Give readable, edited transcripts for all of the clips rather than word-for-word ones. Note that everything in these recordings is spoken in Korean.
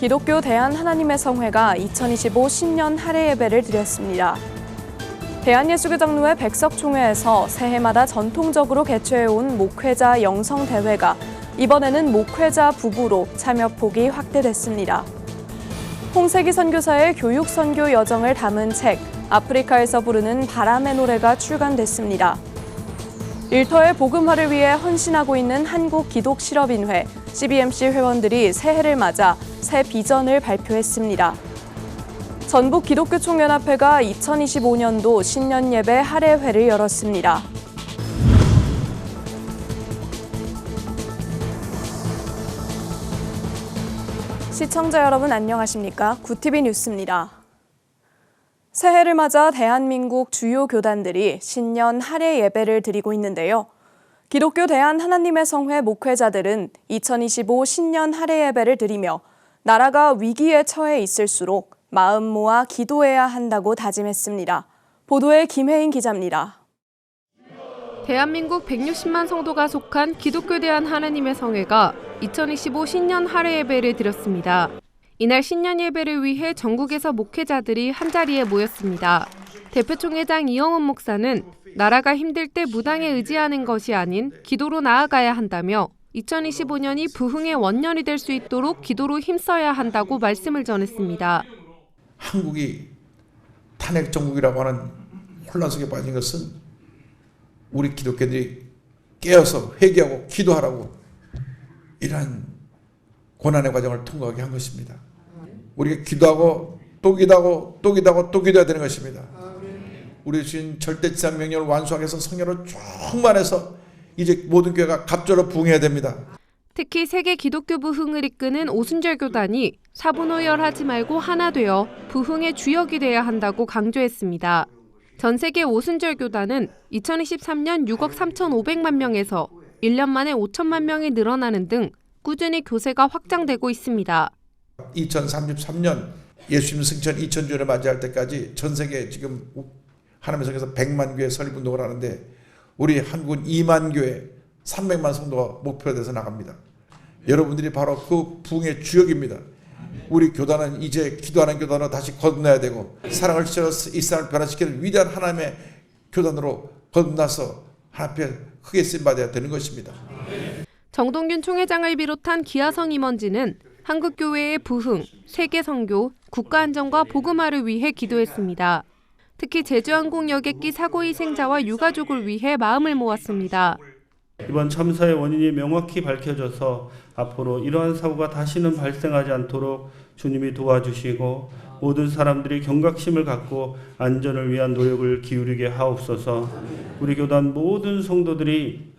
기독교 대한하나님의 성회가 2025 신년 할애 예배를 드렸습니다. 대한예수교장로회 백석총회에서 새해마다 전통적으로 개최해온 목회자 영성대회가 이번에는 목회자 부부로 참여폭이 확대됐습니다. 홍세기 선교사의 교육선교 여정을 담은 책 아프리카에서 부르는 바람의 노래가 출간됐습니다. 일터의 복음화를 위해 헌신하고 있는 한국기독실업인회 CBMC 회원들이 새해를 맞아 새 비전을 발표했습니다. 전북기독교총연합회가 2025년도 신년 예배 할애회를 열었습니다. 시청자 여러분 안녕하십니까? 구티비 뉴스입니다. 새해를 맞아 대한민국 주요 교단들이 신년 할애 예배를 드리고 있는데요. 기독교 대한하나님의 성회 목회자들은 2025 신년 할애 예배를 드리며 나라가 위기에 처해 있을수록 마음 모아 기도해야 한다고 다짐했습니다. 보도에 김혜인 기자입니다. 대한민국 160만 성도가 속한 기독교 대한하나님의 성회가 2025 신년 할애 예배를 드렸습니다. 이날 신년 예배를 위해 전국에서 목회자들이 한자리에 모였습니다. 대표총회장 이영훈 목사는 나라가 힘들 때 무당에 의지하는 것이 아닌 기도로 나아가야 한다며 2025년이 부흥의 원년이 될 수 있도록 기도로 힘써야 한다고 말씀을 전했습니다. 한국이 탄핵 정국이라고 하는 혼란 속에 빠진 것은 우리 기독교들이 깨어서 회개하고 기도하라고 이러한 고난의 과정을 통과하게 한 것입니다. 우리가 기도하고 또 기도하고 또 기도하고 또 기도해야 되는 것입니다. 우리 주신 절대지상 명령을 완수하기 위해서 성령으로 충만해서 이제 모든 교회가 갑절로 부흥해야 됩니다. 특히 세계 기독교 부흥을 이끄는 오순절 교단이 사분오열하지 말고 하나 되어 부흥의 주역이 돼야 한다고 강조했습니다. 전 세계 오순절 교단은 2023년 6억 3,500만 명에서 1년 만에 5천만 명이 늘어나는 등 꾸준히 교세가 확장되고 있습니다. 2033년 예수님 승천 2000주년을 맞이할 때까지 전 세계 지금 하나님의 성에서 100만 교회 설립운동을 하는데 우리 한국은 2만 교회 300만 성도가 목표가 돼서 나갑니다. 여러분들이 바로 그 부흥의 주역입니다. 우리 교단은 이제 기도하는 교단으로 다시 거듭나야 되고 사랑을 지어서 이 세상을 변화시키는 위대한 하나님의 교단으로 거듭나서 하나님 앞에 크게 쓰임받아야 되는 것입니다. 정동균 총회장을 비롯한 기하성 임원진은 한국교회의 부흥, 세계 선교, 국가 안정과 복음화를 위해 기도했습니다. 특히 제주항공 여객기 사고 희생자와 유가족을 위해 마음을 모았습니다. 이번 참사의 원인이 명확히 밝혀져서 앞으로 이러한 사고가 다시는 발생하지 않도록 주님이 도와주시고 모든 사람들이 경각심을 갖고 안전을 위한 노력을 기울이게 하옵소서. 우리 교단 모든 성도들이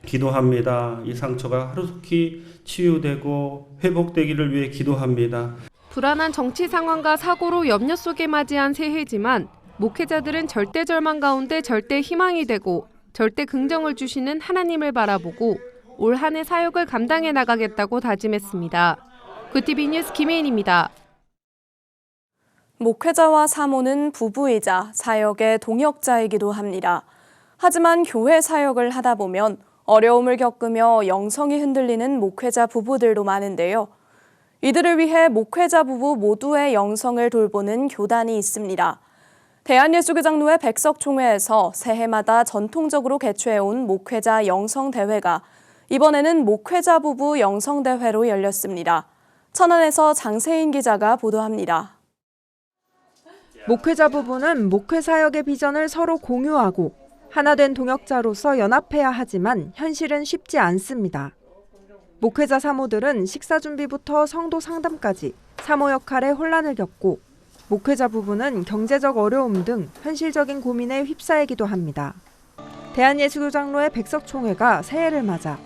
기도합니다. 이 상처가 하루속히 치유되고 회복되기를 위해 기도합니다. 불안한 정치 상황과 사고로 염려 속에 맞이한 새해지만 목회자들은 절대 절망 가운데 절대 희망이 되고 절대 긍정을 주시는 하나님을 바라보고 올 한 해 사역을 감당해 나가겠다고 다짐했습니다. 구티비 뉴스 김혜인입니다. 목회자와 사모는 부부이자 사역의 동역자이기도 합니다. 하지만 교회 사역을 하다 보면 어려움을 겪으며 영성이 흔들리는 목회자 부부들도 많은데요. 이들을 위해 목회자 부부 모두의 영성을 돌보는 교단이 있습니다. 대한예수교장로회 백석총회에서 새해마다 전통적으로 개최해온 목회자 영성대회가 이번에는 목회자 부부 영성대회로 열렸습니다. 천안에서 장세인 기자가 보도합니다. 목회자 부부는 목회 사역의 비전을 서로 공유하고 하나된 동역자로서 연합해야 하지만 현실은 쉽지 않습니다. 목회자 사모들은 식사 준비부터 성도 상담까지 사모 역할에 혼란을 겪고 목회자 부부는 경제적 어려움 등 현실적인 고민에 휩싸이기도 합니다. 대한예수교장로회 백석총회가 새해를 맞아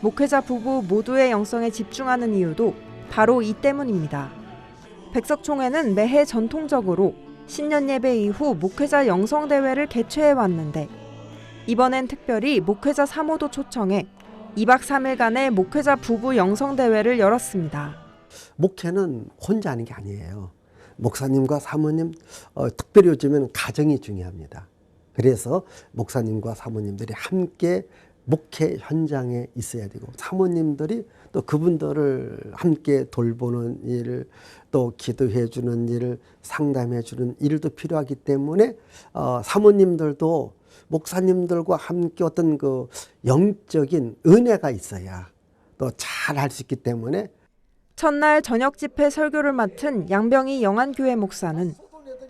목회자 부부 모두의 영성에 집중하는 이유도 바로 이 때문입니다. 백석총회는 매해 전통적으로 신년 예배 이후 목회자 영성대회를 개최해왔는데 이번엔 특별히 목회자 사모도 초청해 2박 3일간의 목회자 부부 영성대회를 열었습니다. 목회는 혼자 하는 게 아니에요. 목사님과 사모님, 특별히 요즘에는 가정이 중요합니다. 그래서 목사님과 사모님들이 함께 목회 현장에 있어야 되고 사모님들이 또 그분들을 함께 돌보는 일, 또 기도해 주는 일, 상담해 주는 일도 필요하기 때문에 사모님들도 목사님들과 함께 어떤 그 영적인 은혜가 있어야 또 잘 할 수 있기 때문에 첫날 저녁 집회 설교를 맡은 양병희 영안교회 목사는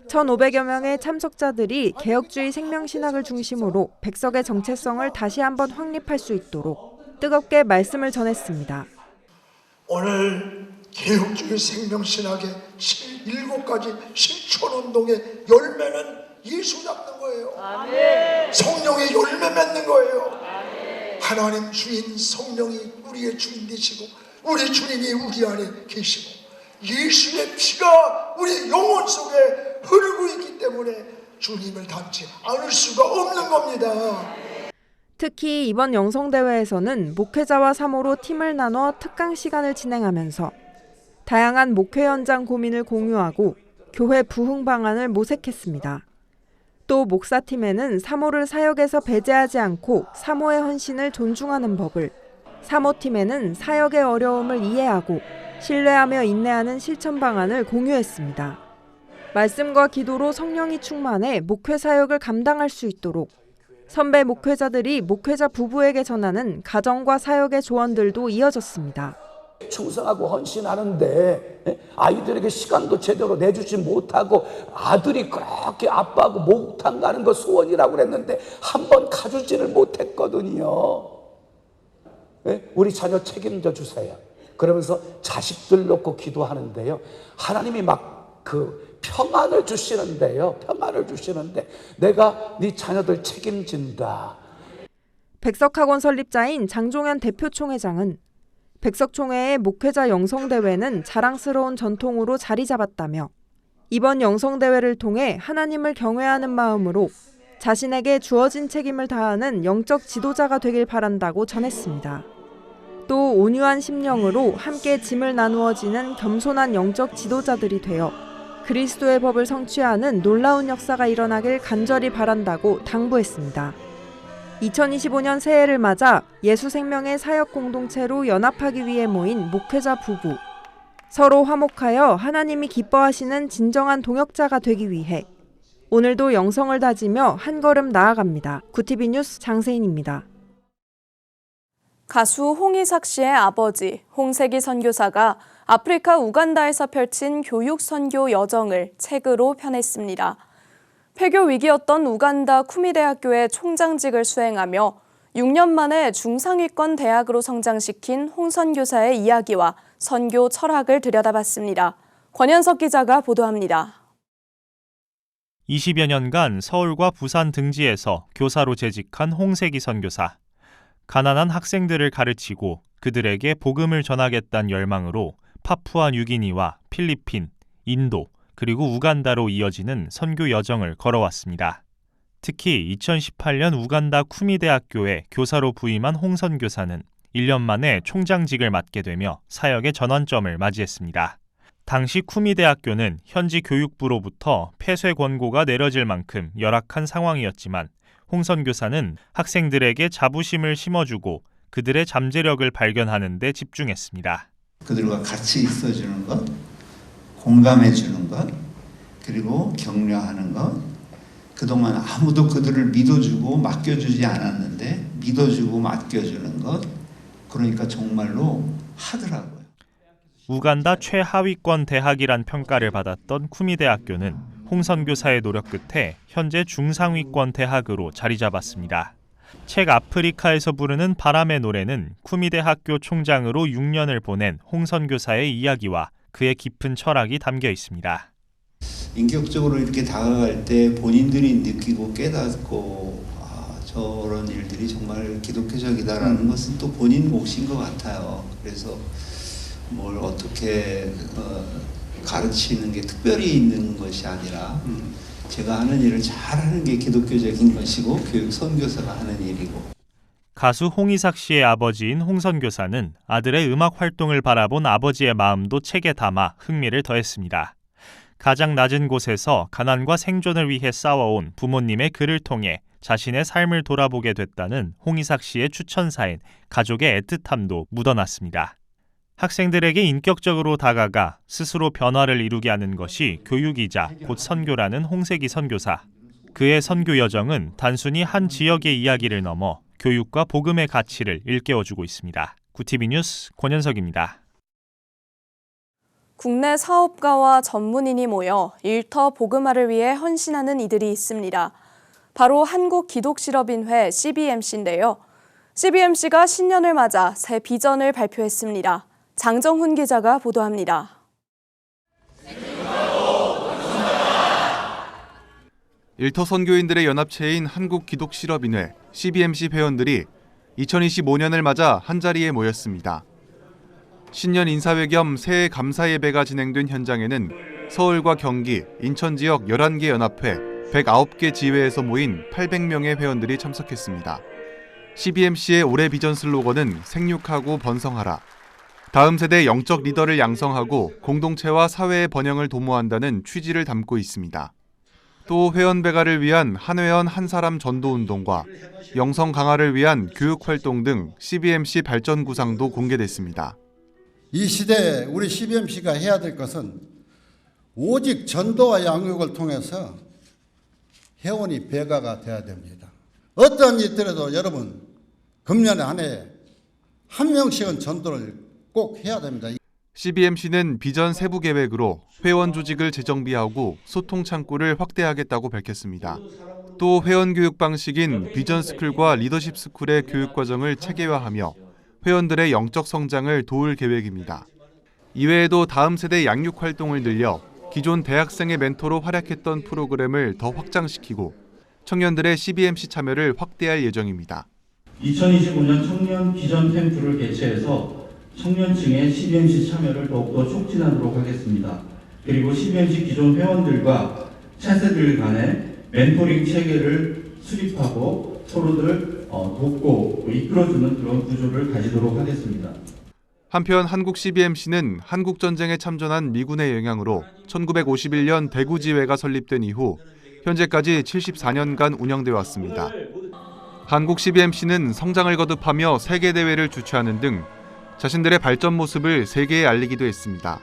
1,500여 명의 참석자들이 개혁주의 생명신학을 중심으로 백석의 정체성을 다시 한번 확립할 수 있도록 뜨겁게 말씀을 전했습니다. 오늘 개혁주의 생명신학의 7가지 실천운동의 열매는 예수 잡는 거예요. 아멘. 성령의 열매 맺는 거예요. 아멘. 하나님 주인 성령이 우리의 주인 되시고 우리 주님이 우리 안에 계시고 예수의 피가 우리 영혼 속에 흐르고 있기 때문에 주님을 닮지 않을 수가 없는 겁니다. 특히 이번 영성대회에서는 목회자와 사모로 팀을 나눠 특강 시간을 진행하면서 다양한 목회 현장 고민을 공유하고 교회 부흥 방안을 모색했습니다. 또 목사팀에는 사모를 사역에서 배제하지 않고 사모의 헌신을 존중하는 법을, 사모팀에는 사역의 어려움을 이해하고 신뢰하며 인내하는 실천 방안을 공유했습니다. 말씀과 기도로 성령이 충만해 목회 사역을 감당할 수 있도록 선배 목회자들이 목회자 부부에게 전하는 가정과 사역의 조언들도 이어졌습니다. 충성하고 헌신하는데 아이들에게 시간도 제대로 내주지 못하고 아들이 그렇게 아빠하고 목욕탕 가는 거 소원이라고 그랬는데 한 번 가주지를 못했거든요. 우리 자녀 책임져 주세요. 그러면서 자식들 놓고 기도하는데요. 하나님이 막 그 평안을 주시는데요. 평안을 주시는데 내가 네 자녀들 책임진다. 백석학원 설립자인 장종현 대표총회장은 백석총회의 목회자 영성대회는 자랑스러운 전통으로 자리 잡았다며 이번 영성대회를 통해 하나님을 경외하는 마음으로 자신에게 주어진 책임을 다하는 영적 지도자가 되길 바란다고 전했습니다. 또 온유한 심령으로 함께 짐을 나누어 지는 겸손한 영적 지도자들이 되어 그리스도의 법을 성취하는 놀라운 역사가 일어나길 간절히 바란다고 당부했습니다. 2025년 새해를 맞아 예수생명의 사역 공동체로 연합하기 위해 모인 목회자 부부. 서로 화목하여 하나님이 기뻐하시는 진정한 동역자가 되기 위해 오늘도 영성을 다지며 한 걸음 나아갑니다. 구티비 뉴스 장세인입니다. 가수 홍이삭 씨의 아버지 홍세기 선교사가 아프리카 우간다에서 펼친 교육 선교 여정을 책으로 펴냈습니다. 폐교 위기였던 우간다 쿠미대학교의 총장직을 수행하며 6년 만에 중상위권 대학으로 성장시킨 홍 선교사의 이야기와 선교 철학을 들여다봤습니다. 권현석 기자가 보도합니다. 20여 년간 서울과 부산 등지에서 교사로 재직한 홍세기 선교사. 가난한 학생들을 가르치고 그들에게 복음을 전하겠다는 열망으로 파푸아 뉴기니와 필리핀, 인도, 그리고 우간다로 이어지는 선교 여정을 걸어왔습니다. 특히 2018년 우간다 쿠미대학교에 교사로 부임한 홍 선교사는 1년 만에 총장직을 맡게 되며 사역의 전환점을 맞이했습니다. 당시 쿠미대학교는 현지 교육부로부터 폐쇄 권고가 내려질 만큼 열악한 상황이었지만 홍 선교사는 학생들에게 자부심을 심어주고 그들의 잠재력을 발견하는 데 집중했습니다. 그들과 같이 있어주는 것, 공감해주는 것, 그리고 격려하는 것. 그동안 아무도 그들을 믿어주고 맡겨주지 않았는데 믿어주고 맡겨주는 것. 그러니까 정말로 하더라고요. 우간다 최하위권 대학이란 평가를 받았던 쿠미대학교는 홍 선교사의 노력 끝에 현재 중상위권 대학으로 자리 잡았습니다. 책 아프리카에서 부르는 바람의 노래는 쿠미대학교 총장으로 6년을 보낸 홍 선교사의 이야기와 그의 깊은 철학이 담겨 있습니다. 인격적으로 이렇게 다가갈 때 본인들이 느끼고 깨닫고 저런 일들이 정말 기독교적이다라는 것은 또 본인 몫인 것 같아요. 그래서 뭘 어떻게 가르치는 게 특별히 있는 것이 아니라 제가 하는 일을 잘하는 게 기독교적인 것이고 교육 선교사가 하는 일이고. 가수 홍이삭 씨의 아버지인 홍 선교사는 아들의 음악 활동을 바라본 아버지의 마음도 책에 담아 흥미를 더했습니다. 가장 낮은 곳에서 가난과 생존을 위해 싸워온 부모님의 글을 통해 자신의 삶을 돌아보게 됐다는 홍이삭 씨의 추천사인 가족의 애틋함도 묻어났습니다. 학생들에게 인격적으로 다가가 스스로 변화를 이루게 하는 것이 교육이자 곧 선교라는 홍세기 선교사. 그의 선교 여정은 단순히 한 지역의 이야기를 넘어 교육과 복음의 가치를 일깨워주고 있습니다. 구티비 뉴스 권현석입니다. 국내 사업가와 전문인이 모여 일터 복음화를 위해 헌신하는 이들이 있습니다. 바로 한국기독실업인회 CBMC인데요. CBMC가 신년을 맞아 새 비전을 발표했습니다. 장정훈 기자가 보도합니다. 일터 선교인들의 연합체인 한국기독실업인회 CBMC 회원들이 2025년을 맞아 한자리에 모였습니다. 신년 인사회 겸 새해 감사 예배가 진행된 현장에는 서울과 경기, 인천 지역 11개 연합회, 109개 지회에서 모인 800명의 회원들이 참석했습니다. CBMC의 올해 비전 슬로건은 생육하고 번성하라. 다음 세대 영적 리더를 양성하고 공동체와 사회의 번영을 도모한다는 취지를 담고 있습니다. 또 회원 배가를 위한 한 회원 한 사람 전도 운동과 영성 강화를 위한 교육 활동 등 CBMC 발전 구상도 공개됐습니다. 이 시대에 우리 CBMC가 해야 될 것은 오직 전도와 양육을 통해서 회원이 배가가 돼야 됩니다. 어떠한 일이 있더라도 여러분 금년에 한 해에 한 명씩은 전도를 꼭 해야 됩니다. CBMC는 비전 세부 계획으로 회원 조직을 재정비하고 소통 창구를 확대하겠다고 밝혔습니다. 또 회원 교육 방식인 비전 스쿨과 리더십 스쿨의 교육 과정을 체계화하며 회원들의 영적 성장을 도울 계획입니다. 이외에도 다음 세대 양육 활동을 늘려 기존 대학생의 멘토로 활약했던 프로그램을 더 확장시키고 청년들의 CBMC 참여를 확대할 예정입니다. 2025년 청년 비전 캠프를 개최해서 청년층의 CBMC 참여를 더욱더 촉진하도록 하겠습니다. 그리고 CBMC 기존 회원들과 차세들 간의 멘토링 체계를 수립하고 서로들 돕고 이끌어주는 그런 구조를 가지도록 하겠습니다. 한편 한국 CBMC는 한국전쟁에 참전한 미군의 영향으로 1951년 대구지회가 설립된 이후 현재까지 74년간 운영되어 왔습니다. 한국 CBMC는 성장을 거듭하며 세계대회를 주최하는 등 자신들의 발전 모습을 세계에 알리기도 했습니다.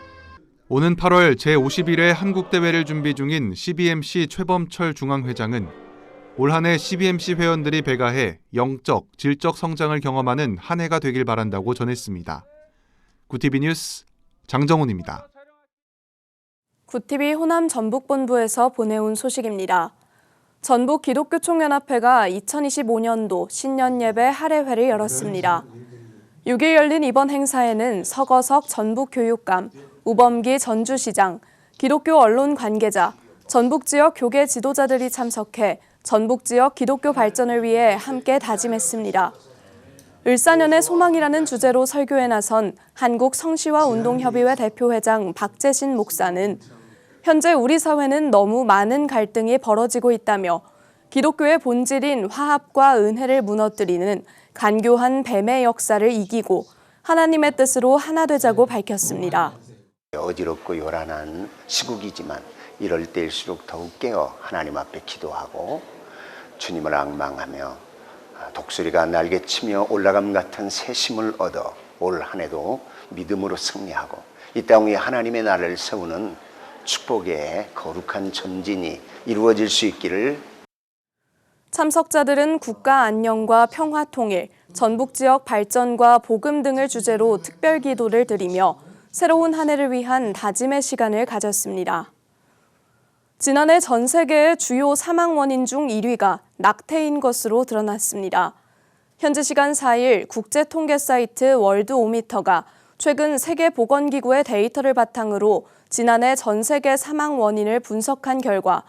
오는 8월 제51회 한국대회를 준비 중인 CBMC 최범철 중앙회장은 올 한 해 CBMC 회원들이 배가해 영적, 질적 성장을 경험하는 한 해가 되길 바란다고 전했습니다. 구티비 뉴스 장정훈입니다. 구티비 호남 전북본부에서 보내온 소식입니다. 전북기독교총연합회가 2025년도 신년예배 할애회를 열었습니다. 6일 열린 이번 행사에는 서거석 전북교육감, 우범기 전주시장, 기독교 언론 관계자, 전북지역 교계 지도자들이 참석해 전북지역 기독교 발전을 위해 함께 다짐했습니다. 을사년의 소망이라는 주제로 설교에 나선 한국성시화운동협의회 대표회장 박재신 목사는 현재 우리 사회는 너무 많은 갈등이 벌어지고 있다며 기독교의 본질인 화합과 은혜를 무너뜨리는 간교한 뱀의 역사를 이기고 하나님의 뜻으로 하나 되자고 밝혔습니다. 어지럽고 요란한 시국이지만 이럴 때일수록 더욱 깨어 하나님 앞에 기도하고 주님을 앙망하며 독수리가 날개치며 올라감 같은 새 힘을 얻어 올 한 해도 믿음으로 승리하고 이 땅 위에 하나님의 나라를 세우는 축복의 거룩한 전진이 이루어질 수 있기를. 참석자들은 국가 안녕과 평화 통일, 전북 지역 발전과 복음 등을 주제로 특별 기도를 드리며 새로운 한 해를 위한 다짐의 시간을 가졌습니다. 지난해 전 세계의 주요 사망 원인 중 1위가 낙태인 것으로 드러났습니다. 현지 시간 4일 국제 통계 사이트 월드오미터가 최근 세계보건기구의 데이터를 바탕으로 지난해 전 세계 사망 원인을 분석한 결과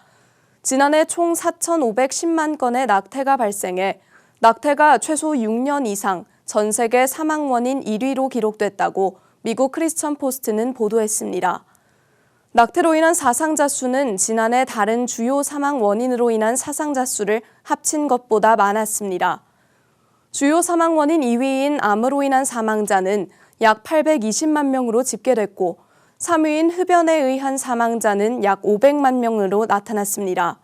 지난해 총 4,510만 건의 낙태가 발생해 낙태가 최소 6년 이상 전 세계 사망 원인 1위로 기록됐다고 미국 크리스천 포스트는 보도했습니다. 낙태로 인한 사상자 수는 지난해 다른 주요 사망 원인으로 인한 사상자 수를 합친 것보다 많았습니다. 주요 사망 원인 2위인 암으로 인한 사망자는 약 820만 명으로 집계됐고 3위인 흡연에 의한 사망자는 약 500만 명으로 나타났습니다.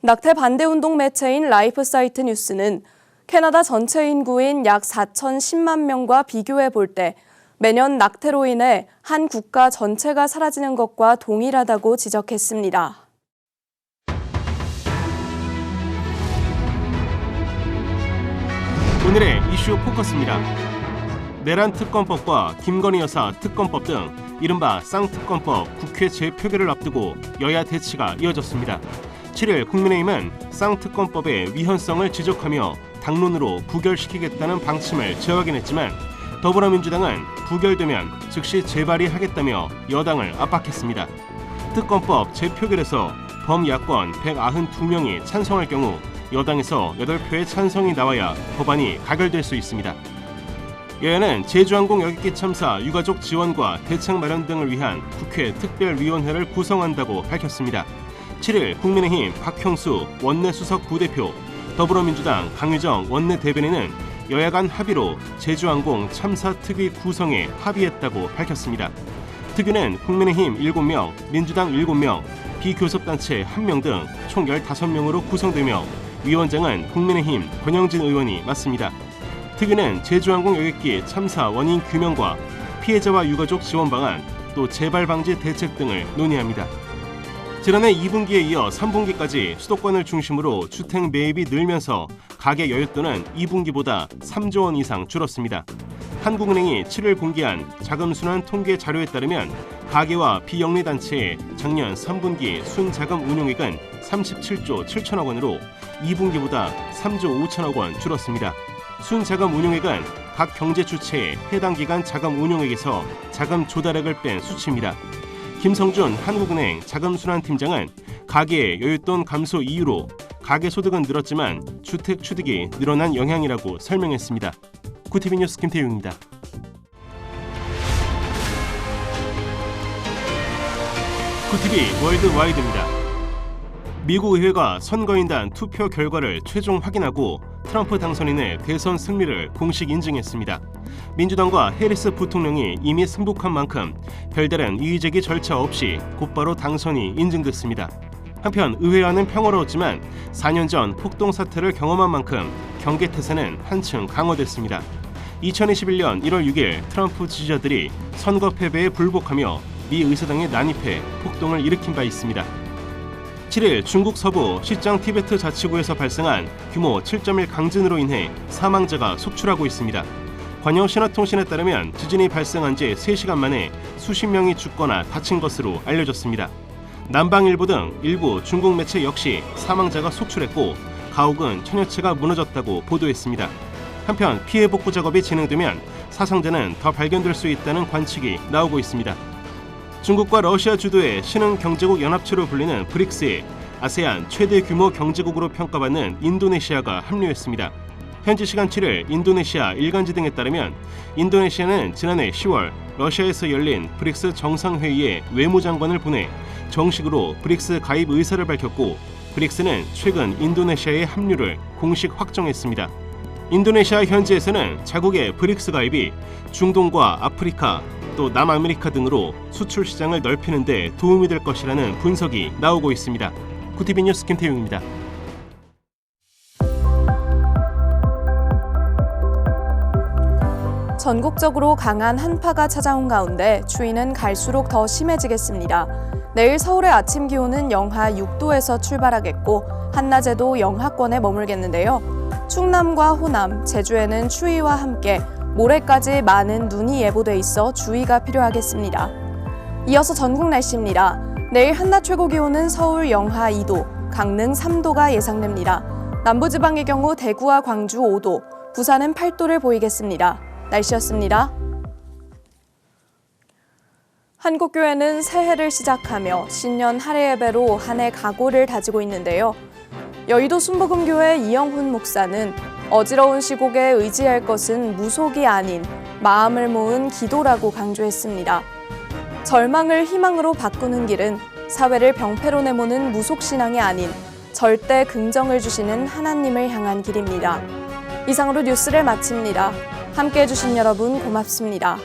낙태 반대 운동 매체인 라이프사이트 뉴스는 캐나다 전체 인구인 약 4,010만 명과 비교해 볼 때 매년 낙태로 인해 한 국가 전체가 사라지는 것과 동일하다고 지적했습니다. 오늘의 이슈 포커스입니다. 내란 특검법과 김건희 여사 특검법 등 이른바 쌍특검법 국회 재표결을 앞두고 여야 대치가 이어졌습니다. 7일 국민의힘은 쌍특검법의 위헌성을 지적하며 당론으로 부결시키겠다는 방침을 재확인했지만 더불어민주당은 부결되면 즉시 재발의하겠다며 여당을 압박했습니다. 특검법 재표결에서 범야권 192명이 찬성할 경우 여당에서 8표의 찬성이 나와야 법안이 가결될 수 있습니다. 여야는 제주항공 여객기 참사 유가족 지원과 대책 마련 등을 위한 국회 특별위원회를 구성한다고 밝혔습니다. 7일 국민의힘 박형수 원내수석 부대표, 더불어민주당 강유정 원내대변인은 여야 간 합의로 제주항공 참사 특위 구성에 합의했다고 밝혔습니다. 특위는 국민의힘 7명, 민주당 7명, 비교섭단체 1명 등 총 15명으로 구성되며 위원장은 국민의힘 권영진 의원이 맡습니다. 특위는 제주항공 여객기 참사 원인 규명과 피해자와 유가족 지원 방안, 또 재발 방지 대책 등을 논의합니다. 지난해 2분기에 이어 3분기까지 수도권을 중심으로 주택 매입이 늘면서 가계 여윳돈은 2분기보다 3조 원 이상 줄었습니다. 한국은행이 7일 공개한 자금순환 통계 자료에 따르면 가계와 비영리단체의 작년 3분기 순자금 운용액은 37조 7천억 원으로 2분기보다 3조 5천억 원 줄었습니다. 순자금 운용액은 각 경제 주체의 해당 기간 자금 운용액에서 자금 조달액을 뺀 수치입니다. 김성준 한국은행 자금순환팀장은 가계의 여윳돈 감소 이유로 가계소득은 늘었지만 주택 취득이 늘어난 영향이라고 설명했습니다. 구티비 뉴스 김태용입니다. 구티비 월드와이드입니다. 미국 의회가 선거인단 투표 결과를 최종 확인하고 트럼프 당선인의 대선 승리를 공식 인증했습니다. 민주당과 해리스 부통령이 이미 승복한 만큼 별다른 이의제기 절차 없이 곧바로 당선이 인증됐습니다. 한편 의회 안은 평화로웠지만 4년 전 폭동 사태를 경험한 만큼 경계태세는 한층 강화됐습니다. 2021년 1월 6일 트럼프 지지자들이 선거 패배에 불복하며 미 의사당에 난입해 폭동을 일으킨 바 있습니다. 7일 중국 서부 시장 티베트 자치구에서 발생한 규모 7.1 강진으로 인해 사망자가 속출하고 있습니다. 관영 신화통신에 따르면 지진이 발생한 지 3시간 만에 수십 명이 죽거나 다친 것으로 알려졌습니다. 남방일보 등 일부 중국 매체 역시 사망자가 속출했고 가옥은 천여 채가 무너졌다고 보도했습니다. 한편 피해 복구 작업이 진행되면 사상자는 더 발견될 수 있다는 관측이 나오고 있습니다. 중국과 러시아 주도의 신흥경제국 연합체로 불리는 브릭스에 아세안 최대 규모 경제국으로 평가받는 인도네시아가 합류했습니다. 현지 시간 7일 인도네시아 일간지 등에 따르면 인도네시아는 지난해 10월 러시아에서 열린 브릭스 정상회의에 외무장관을 보내 정식으로 브릭스 가입 의사를 밝혔고 브릭스는 최근 인도네시아의 합류를 공식 확정했습니다. 인도네시아 현지에서는 자국의 브릭스 가입이 중동과 아프리카 또 남아메리카 등으로 수출 시장을 넓히는 데 도움이 될 것이라는 분석이 나오고 있습니다. 구티비 뉴스 김태용입니다. 전국적으로 강한 한파가 찾아온 가운데 추위는 갈수록 더 심해지겠습니다. 내일 서울의 아침 기온은 영하 6도에서 출발하겠고 한낮에도 영하권에 머물겠는데요. 충남과 호남, 제주에는 추위와 함께 모레까지 많은 눈이 예보돼 있어 주의가 필요하겠습니다. 이어서 전국 날씨입니다. 내일 한낮 최고 기온은 서울 영하 2도, 강릉 3도가 예상됩니다. 남부지방의 경우 대구와 광주 5도, 부산은 8도를 보이겠습니다. 날씨였습니다. 한국교회는 새해를 시작하며 신년 할애 예배로 한 해 각오를 다지고 있는데요. 여의도 순복음교회 이영훈 목사는 어지러운 시국에 의지할 것은 무속이 아닌 마음을 모은 기도라고 강조했습니다. 절망을 희망으로 바꾸는 길은 사회를 병폐로 내모는 무속신앙이 아닌 절대 긍정을 주시는 하나님을 향한 길입니다. 이상으로 뉴스를 마칩니다. 함께해 주신 여러분 고맙습니다.